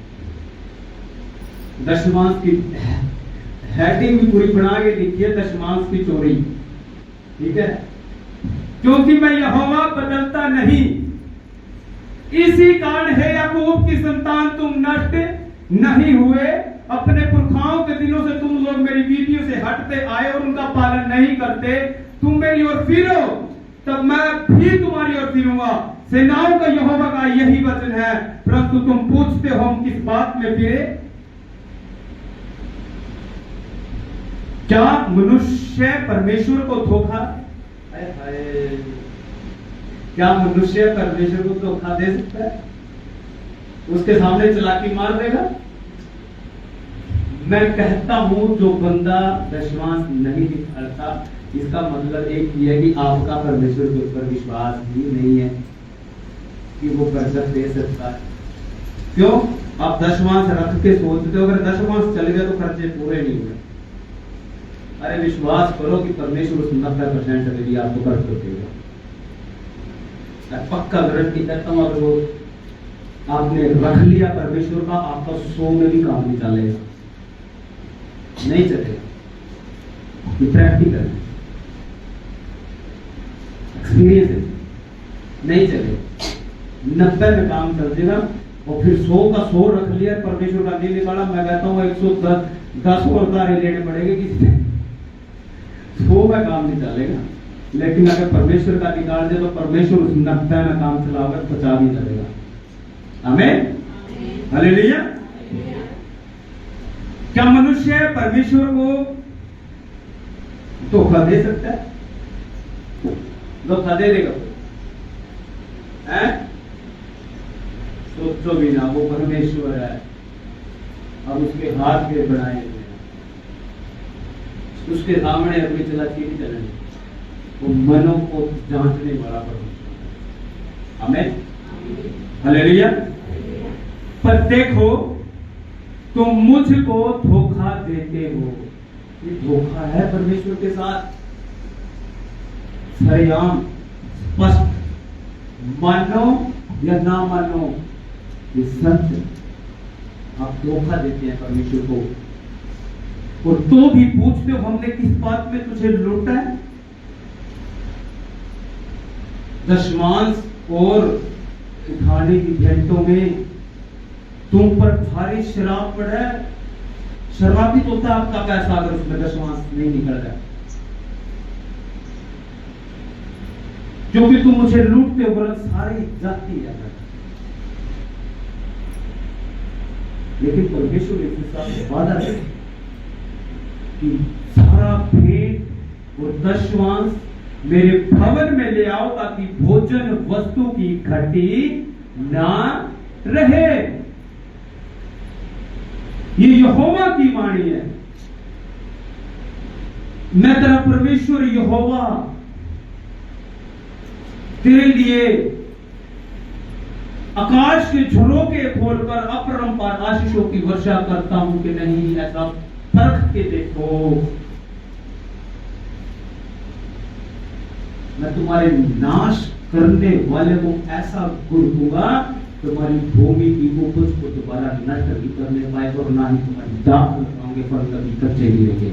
दशमांश की हेडिंग भी पूरी बना के लिखी है, दशमांश की चोरी। ठीक है, क्योंकि मैं यहोवा बदलता नहीं, इसी कारण है याकूब की संतान तुम नष्ट नहीं हुए। अपने पुरखाओं के दिनों से तुम लोग मेरी विधियों से हटते आए और उनका पालन नहीं करते। तुम मेरी ओर फिरो, तब मैं भी तुम्हारी ओर फिरूंगा। सेनाओं का यहोवा का यही वचन है। परंतु तुम पूछते हो हम किस बात में फिरे? क्या मनुष्य परमेश्वर को धोखा? क्या मनुष्य परमेश्वर को धोखा दे सकता है? उसके सामने चालाकी मार देगा? मैं कहता हूं जो बंदा दशमांश नहीं निकालता, इसका मतलब एक ही है कि आपका परमेश्वर के ऊपर विश्वास ही नहीं है कि वो बरकत दे सकता है। क्यों? आप दशमांश रख के सोचते हो अगर दशमांश चल गया तो खर्चे पूरे नहीं हुए। अरे विश्वास करो कि परमेश्वर 90% अभी आपको बरकत देगा। पक्का गारंटी करता हूं, अगर वो आपने रख लिया परमेश्वर का, आपका 100 में भी काम नहीं चलेगा, नहीं चलेगा। ये प्रैक्टिकल एक्सपीरियंस है, नहीं चलेगा। 90 में काम चल जाएगा, और फिर 100 का 100 रख लिया, परमेश्वर का नहीं निकाला। मैं कहता हूँ 110 और उतारे लेने पड़ेंगे किसी ने, 100 में काम नहीं चलेगा। लेकिन अगर परमेश्वर का निकाल दे तो परमेश्वर उस 90 में काम चलाकर 50 ही चलेगा। आमीन, हालेलुया। क्या मनुष्य परमेश्वर को धोखा दे सकता है? धोखा दे देगा? सोचो भी ना, वो परमेश्वर है, अब उसके हाथ के बनाए हुए हैं, उसके सामने अपनी चलाकी नहीं चलनी, वो मनों को जांचने वाला परमेश्वर है। आमीन, हालेलुया। पर देखो तुम मुझको धोखा देते हो। ये धोखा है परमेश्वर के साथ, सरेआम स्पष्ट, मानो या ना मानो ये सच है। आप धोखा देते हैं परमेश्वर को, और तो भी पूछते हो हमने किस बात में तुझे लूटा है? दशमांश और उठाने की भेंटों में तुम पर भारी शराब पड़ा है। शराबित होता है आपका पैसा अगर उसमें दशमांश नहीं निकल जाए, क्योंकि तुम मुझे लूटते हो बल्कि सारी जाति है। लेकिन परमेश्वर इसके साथ वादा है कि सारा भेंट और दशमांश मेरे भवन में ले आओ, ताकि भोजन वस्तु की घटी ना रहे। ये यहोवा की वाणी है। मैं तेरा परमेश्वर यहोवा तेरे लिए आकाश के झरोखे खोलकर अपरंपार आशीषों की वर्षा करता हूं कि नहीं, ऐसा परख के देखो। मैं तुम्हारे नाश करने वाले को ऐसा गुर दूंगा, तुम्हारी भूमि की उपज को दोबारा नष्ट नहीं करने पाएगा, और ना ही तुम्हारी दाख लगाओगे पर कभी कच्चे नहीं रहेंगे।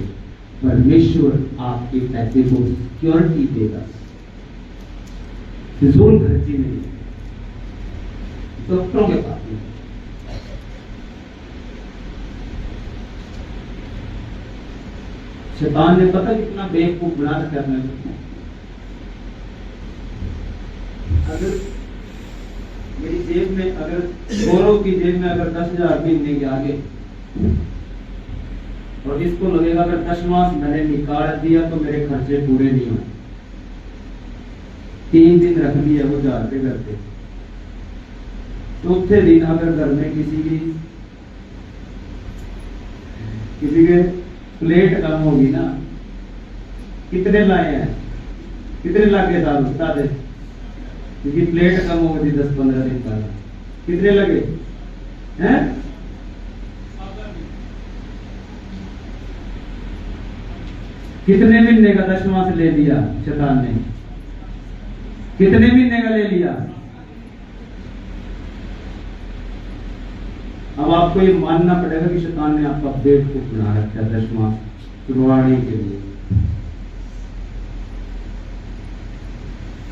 परमेश्वर आपके पैसे को सिक्योरिटी देगा, फिजूल खर्ची नहीं। डॉक्टरों के पास नहीं, शैतान ने पता कितना बेवकूफ बना रखा है। अगर मेरी जेब में, अगर गौरव की जेब में अगर 10,000 महीने के आगे, और इसको लगेगा अगर 10 मास मैंने निकाल दिया तो मेरे खर्चे पूरे नहीं हुए, 3 दिन रख लिया वो जाते करते, चौथे दिन अगर घर में किसी के प्लेट कम होगी ना, कितने लाए हैं, कितने लगे साल बता दे, क्योंकि प्लेट कम हो गई 10-15 दिन का, कितने लगे हैं? कितने महीने का 10वां से ले लिया शैतान ने, कितने महीने का ले लिया? अब आपको ये मानना पड़ेगा कि शैतान ने आपका पेट को बना रखा है 10वां तुड़वाने के लिए।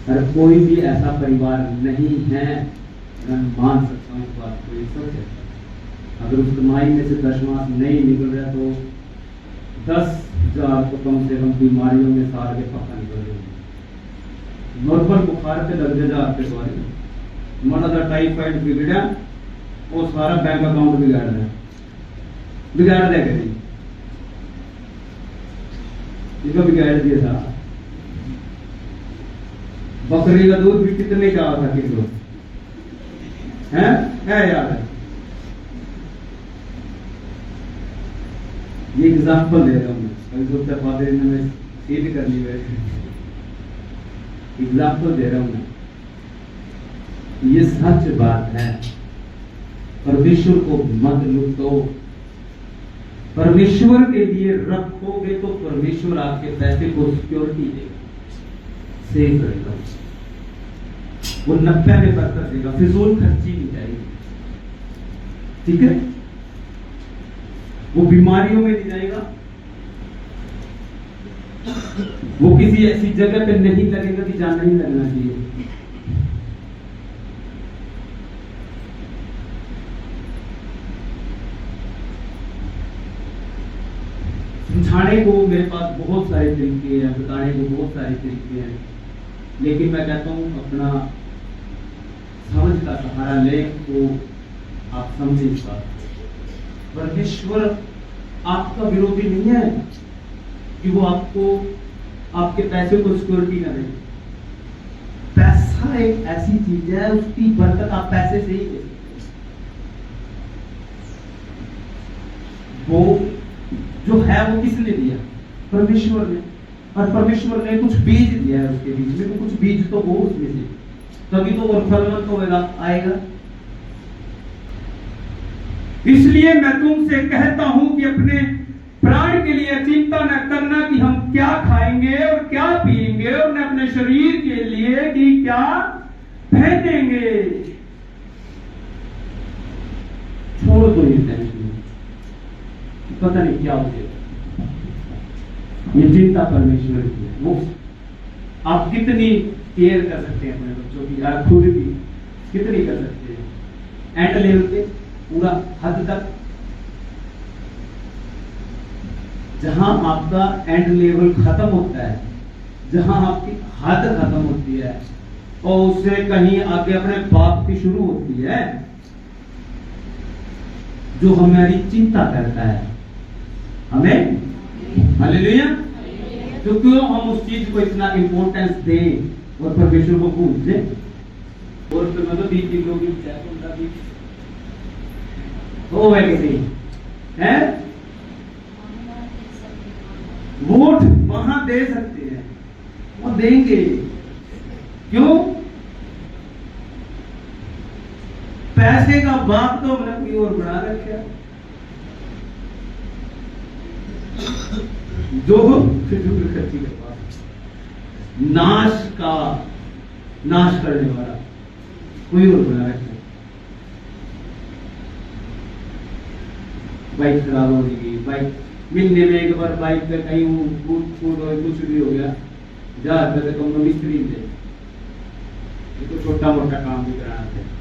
और कोई भी ऐसा परिवार नहीं है, मैं मान सकता हूँ इस बात को, ये सच है। अगर उस कमाई में से 10 मास नहीं निकल रहा तो 10,000 तो कम से कम बीमारियों में साल के पक्का निकल रहे हैं। नॉर्मल बुखार पे लग जा आपके द्वारा माना था टाइफाइड बिगड़ा, वो सारा बैंक अकाउंट बिगाड़ रहा है, बिगाड़ देगा नहीं, इसको बिगाड़ दिया था। बकरी का दूध भी कितने का आता किलो है याद है? ये एग्जाम्पल दे रहा हूं मैं, कभी सोचता फादर ने मैं सीध करनी है, एग्जाम्पल दे रहा हूं मैं। ये सच बात है। परमेश्वर को मत लूटो, परमेश्वर के लिए रखोगे तो परमेश्वर आपके पैसे को सिक्योरिटी देगा, सेव करेगा, वो 90 में बरकत देगा, फिजूल खर्ची नहीं जाएगी, ठीक है? वो बीमारियों में नहीं जाएगा, वो किसी ऐसी जगह पे नहीं लगेगा कि जहां नहीं लगना चाहिए। समझाने को मेरे पास बहुत सारे तरीके हैं, बताने को बहुत सारे तरीके हैं, लेकिन मैं कहता हूं अपना समझ का सहारा ले तो आप समझे इस बात। परमेश्वर आपका विरोधी नहीं है कि वो आपको आपके पैसे को सिक्योरिटी ना दे। पैसा एक ऐसी चीज है, उसकी बरकत आप पैसे से ही दे। वो जो है वो किसने दिया? परमेश्वर ने। और परमेश्वर ने कुछ बीज दिया है उसके बीच में, तो कुछ बीज तो वो उसमें से, तभी तो और फलवंत होगा, आएगा। इसलिए मैं तुमसे कहता हूं कि अपने प्राण के लिए चिंता न करना कि हम क्या खाएंगे और क्या पिएंगे, और न अपने शरीर के लिए कि क्या पहनेंगे। छोड़ दो ये टेंशन, पता नहीं क्या हो जाएगा। ये चिंता परमेश्वर की है। वो आप कितनी केयर कर सकते हैं अपने बच्चों की, यार खुद की कितनी कर सकते हैं, एंड लेवल पे पूरा हद तक। जहां आपका एंड लेवल खत्म होता है, जहां आपकी हद खत्म होती है, और उससे कहीं आगे अपने बाप की शुरू होती है, जो हमारी चिंता करता है हमें। हालेलुया। तो क्यों हम उस चीज को इतना इंपॉर्टेंस दें और परमेश्वर को भूल दें। और फिर मतलब 20 किलो की वो है कि नहीं है, वोट वहां दे सकते हैं, वो देंगे। क्यों? पैसे का बाप तो हमने कोई और बना रखा, जो फिजूल खर्ची के पास नाश करने वाला कोई और बना रखा। बाइक खराब हो गई, बाइक मिलने में एक बार बाइक पे कहीं कुछ भी हो गया, 1000 रुपये से कम मिस्त्री दे, ये तो छोटा मोटा काम भी कराते हैं।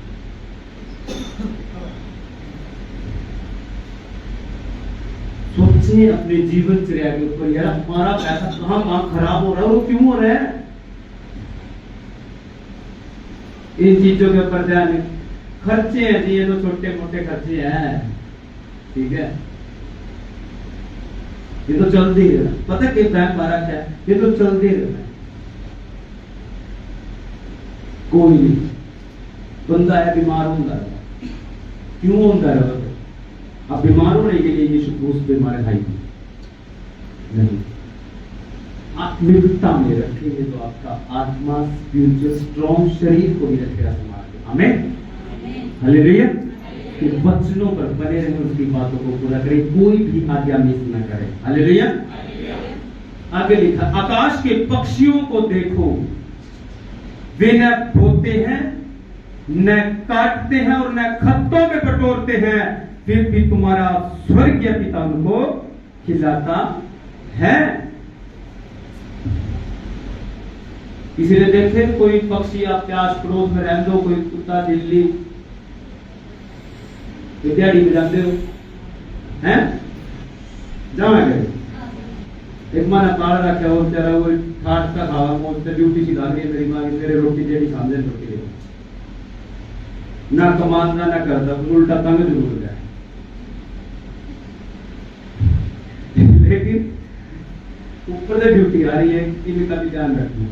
सोचिए अपने जीवनचर्या के ऊपर, यार हमारा पैसा कहाँ खराब हो रहा है और क्यों हो रहा है। इन चीजों के ऊपर ध्यान, खर्चे हैं जी, ये तो छोटे मोटे खर्चे हैं, ठीक है, ये तो चलते ही रहना। पता है बैंक हमारा क्या है, ये तो चलते ही रहना। कोई नहीं बंदा है बीमार होता है, क्यों होता है? अब बीमार होने के लिए यीशु क्रूस पे मारे खाई नहीं, आत्मिकता में रखेंगे तो आपका आत्मा स्पिरिचुअल स्ट्रॉन्ग शरीर को भी रखेगा संभाल के। आमीन, हालेलुया। कि वचनों पर बने रहें, उसकी बातों को पूरा करें, कोई भी आज्ञा मिस न करे। हालेलुया। आगे लिखा, आकाश के पक्षियों को देखो, वे न बोते हैं, न काटते हैं और न खत्तों में बटोरते हैं, फिर भी तुम्हारा स्वर्गीय पिता उनको खिलाता है। किसी ने देखे कोई पक्षी आपके आस पड़ोस में रहने दो, कोई कुत्ता बिल्ली, दिहाड़ी में जाते हो हैं, जाओ गए एक माना पाल रखा और तेरा वो खाट का खावा मोड़ ड्यूटी सिखा रही है मेरी माँ, मेरे रोटी जेडी सामने रोटी दे, ना कमाता ना करता, उल्टा तंग जरूर जाए। लेकिन ऊपर से ड्यूटी आ रही है, इनका भी ध्यान रखना,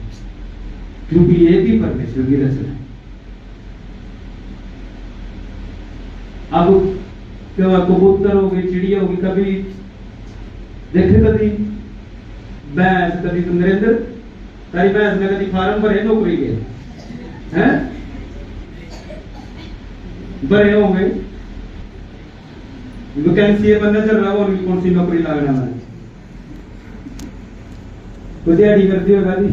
क्योंकि ये भी परमेश्वर की रचना है। अब कबूतर हो गई, चिड़िया होगी, कभी देखे कभी भैंस, कभी नरेंद्र तारी भैंस ने कभी फार्म भरे नौकरी के हैं, भरे होंगे, वैकेंसी है बंदा चल रहा, और कौन सी नौकरी लागना है, तो दिहाड़ी करती होगा जी,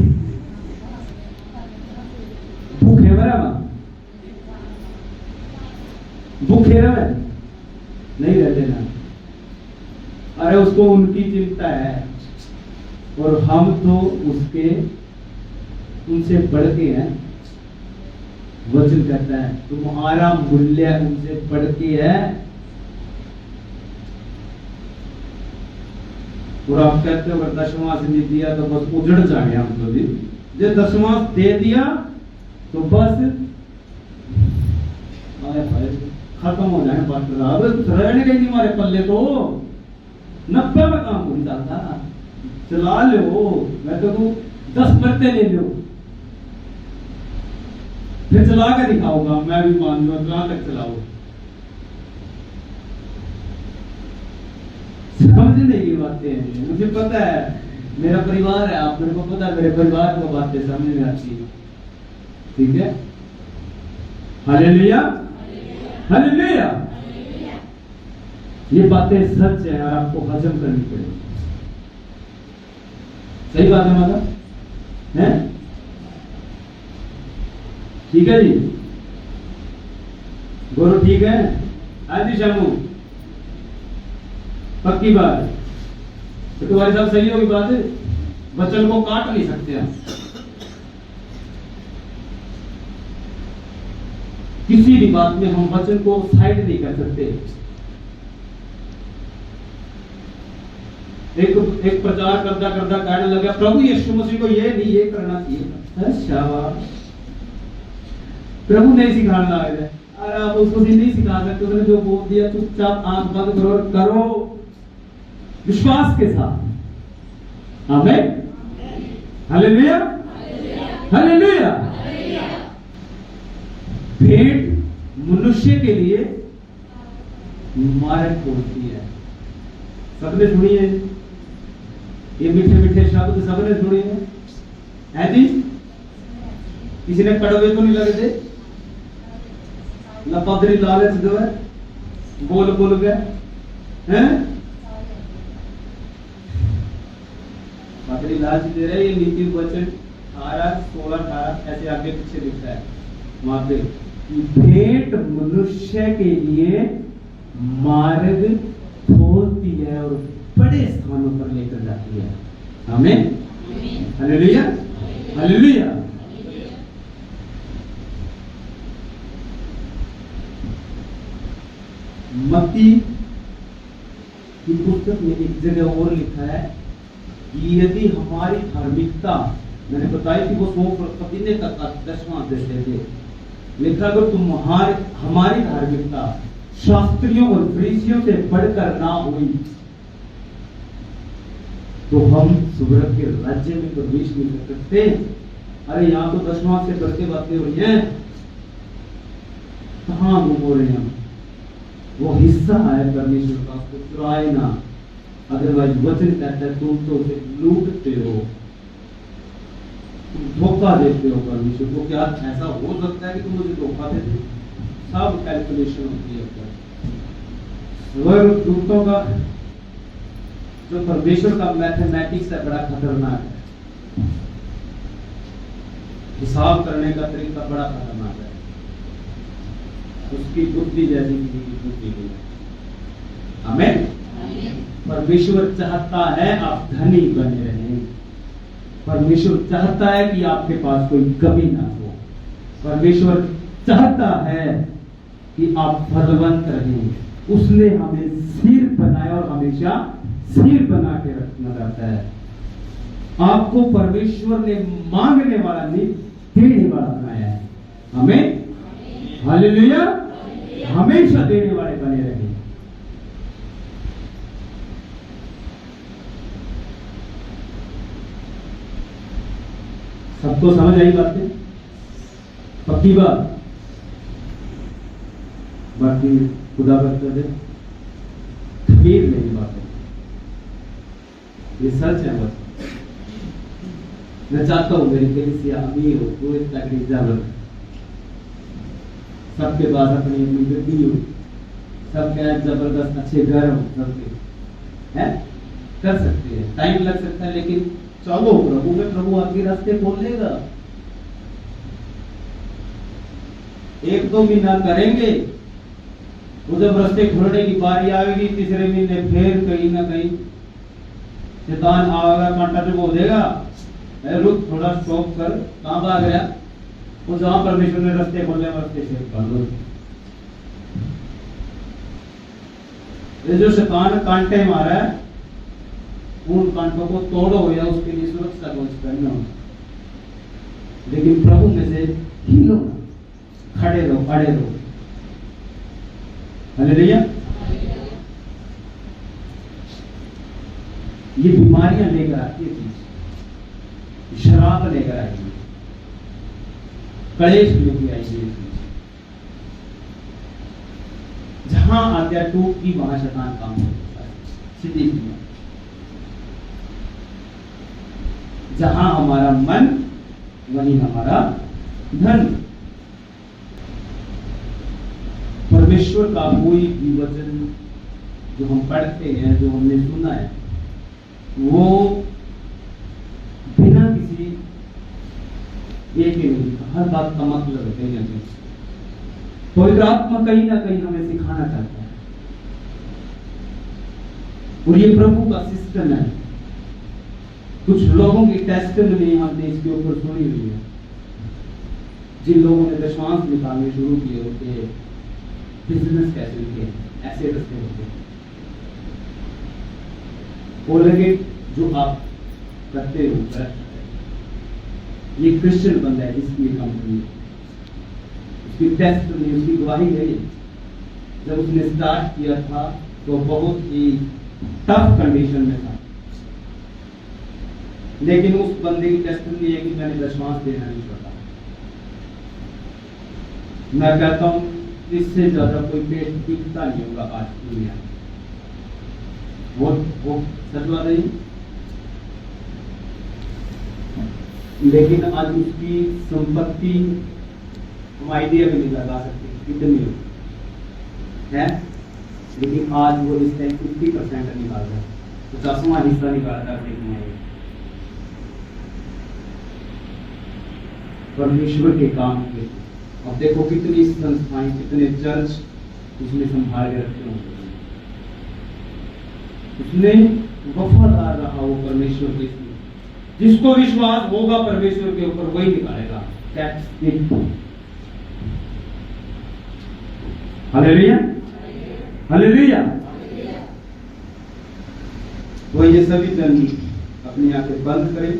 भूखे बराबर भूखे रहे नहीं रहते ना। अरे उसको उनकी चिंता है, और हम तो उसके उनसे बढ़ के हैं। वचन कहता है तुम्हारा मूल्य उनसे बढ़ के है। और आप कहते हो अगर दशमांश नहीं दिया तो बस उजड़ जाए हम तो जी, जो दशमांश दे दिया तो बस खत्म हो जाए, रहने के नहीं हमारे पल्ले तो 90 में काम हो जाता, चला लो, मैं तो तू 10 मरते ले लो, फिर चला के दिखाऊंगा, मैं भी मान लूंगा कहां तक चलाओ। समझने की बातें हैं, मुझे पता है, मेरा परिवार है, आप मेरे को पता है, मेरे परिवार को बातें समझ में आती है, ठीक है। Hallelujah, hallelujah. ये बातें सच है और आपको हजम करनी पड़ेगी। सही बात है माता है? ठीक है जी, गोरो ठीक है? आदि शामू पक्की बात है तो तुम्हारे साथ सही होगी बात है। वचन को काट नहीं सकते हम, किसी भी बात में हम वचन को साइड नहीं कर सकते। एक प्रचार करता करता कहने लगा प्रभु यीशु मसीह को ये नहीं ये करना चाहिए। अच्छा प्रभु नहीं सिखाने लगे थे, अरे आप उसको नहीं सिखा सकते, उसने जो बोल दिया चुपचाप आंख बंद करो और करो विश्वास के साथ। आमीन, हालेलुया, हालेलुया। भेंट मनुष्य के लिए मार्ग होती है। सबने सुनी है ये मीठे मीठे शब्द, सबने सुनी है जी? किसी ने कड़वे तो नहीं लगे थे? लपदरी लालच जो है बोल बोल गया है, पदरी लालच दे रहे। ये नीति वचन 18, 16, 18 ऐसे आगे पीछे लिखा है वहां पे। भेंट मनुष्य के लिए मार्ग खोलती है और बड़े स्थानों पर लेकर जाती है। आमीन, हालेलुया, हालेलुया। मत्ती की पुस्तक में एक जगह और लिखा है कि यदि हमारी धार्मिकता, मैंने बताया कि वो 100% ने तक 10वां देते थे, लिखा अगर हमारी धार्मिकता शास्त्रियों और फरीसियों से बढ़कर ना हुई तो हम स्वर्ग के राज्य में प्रवेश नहीं कर सकते। अरे यहाँ तो 10वां से बढ़ के बातें हो रही हैं, कहां घूम हो रहे हैं हम? वो हिस्सा है परमेश्वर का, उसको चुराए ना, अदरवाइज वचन कहता है तुम तो उसे लूटते हो, तुम धोखा देते हो परमेश्वर को। क्या ऐसा हो सकता है कि तुम मुझे धोखा देते? सब कैलकुलेशन होती है। स्वर्ग दूतों का जो परमेश्वर का मैथमेटिक्स है बड़ा खतरनाक है, हिसाब करने का तरीका बड़ा खतरनाक है। उसकी बुद्धि जैसी किसी की बुद्धि नहीं है। आमीन। परमेश्वर चाहता है आप धनी बने रहें, परमेश्वर चाहता है कि आपके पास कोई कमी ना हो, परमेश्वर चाहता है कि आप फलवंत रहें। उसने हमें सिर बनाया और हमेशा सिर बना के रखना चाहता है। आपको परमेश्वर ने मांगने वाला नहीं देने वाला बनाया है। हमें हालेलुया, हमेशा देने वाले बने रहे। सबको समझ आई बातें? पक्की बात? बाकी खुदा करते थे खमीर मेरी बात है, ये सच है। बस मैं चाहता हूं मेरी कलीसिया अमीर हो, पूरी तकलीफ जरूर, सबके पास अपनी अपनी गड्डी हो, सबके जबरदस्त अच्छे घर हो, सबके है कर सकते हैं। टाइम लग सकता है लेकिन चलो प्रभु में, प्रभु आपके रास्ते खोल लेगा। 1-2 महीना करेंगे, वो जब रास्ते खोलने की बारी आएगी तीसरे महीने फिर कहीं ना कहीं शैतान आएगा, कांटा चुप हो देगा, रुक थोड़ा स्टॉप कर, कहां भाग रहा? वो जहां परमेश्वर ने रास्ते खोले रास्ते से कर। ये जो शैतान कांटे मारा है उन कांटों को तोड़ो या उसके लिए सुरक्षा का करना, लेकिन प्रभु में से हिलो, खड़े रहो, अड़े रहो। हालेलुया। ये बीमारियां लेकर आती है चीज, शराब लेकर आएगी, कलेश लेकर आएगी। जहां आज्ञा टूटती वहां शैतान काम करता है, सीधी सी। जहां हमारा मन वहीं हमारा धन। परमेश्वर का कोई भी वचन जो हम पढ़ते हैं, जो हमने सुना है, वो बिना किसी एक ही नहीं, हर बात का मतलब है कहीं ना कहीं। पवित्र आत्मा कहीं ना कहीं हमें सिखाना चाहता है, और ये प्रभु का सिस्टम है। कुछ लोगों की टेस्टिमनी हमने इसके ऊपर सुनी हुई है, जिन लोगों ने दशमांश निकालने शुरू किए, उनके बिजनेस कैसे उनके ऐसे रस्ते होते हैं। वो लगे जो आप करते हो, ये क्रिश्चियन बंदा है जिसकी ये कंपनी है, उसकी टेस्टिमनी, उसकी गवाही है। जब उसने स्टार्ट किया था तो बहुत ही टफ कंडीशन में था, लेकिन उस बंदे की टेस्टिमनी है कि मैंने दशमांश देना नहीं छोड़ा। मैं कहता हूं इससे ज्यादा कोई पेट टिकता नहीं होगा आज की दुनिया में। वो सच बात है, लेकिन आज उसकी संपत्ति हम आइडिया भी नहीं लगा सकते कितनी है, लेकिन आज वो इस टाइम 50% निकाल रहा है, 50वां हिस्सा निकाल रहा है परमेश्वर के काम के। अब देखो कितनी संस्थाएं, कितने चर्च उसने संभाल के रखे होंगे। उसने वफादार रहा वो परमेश्वर के लिए। जिसको विश्वास होगा परमेश्वर के ऊपर वही निकालेगा टैक्स। Hallelujah, hallelujah. तो ये सभी जन अपनी आंखें बंद करें।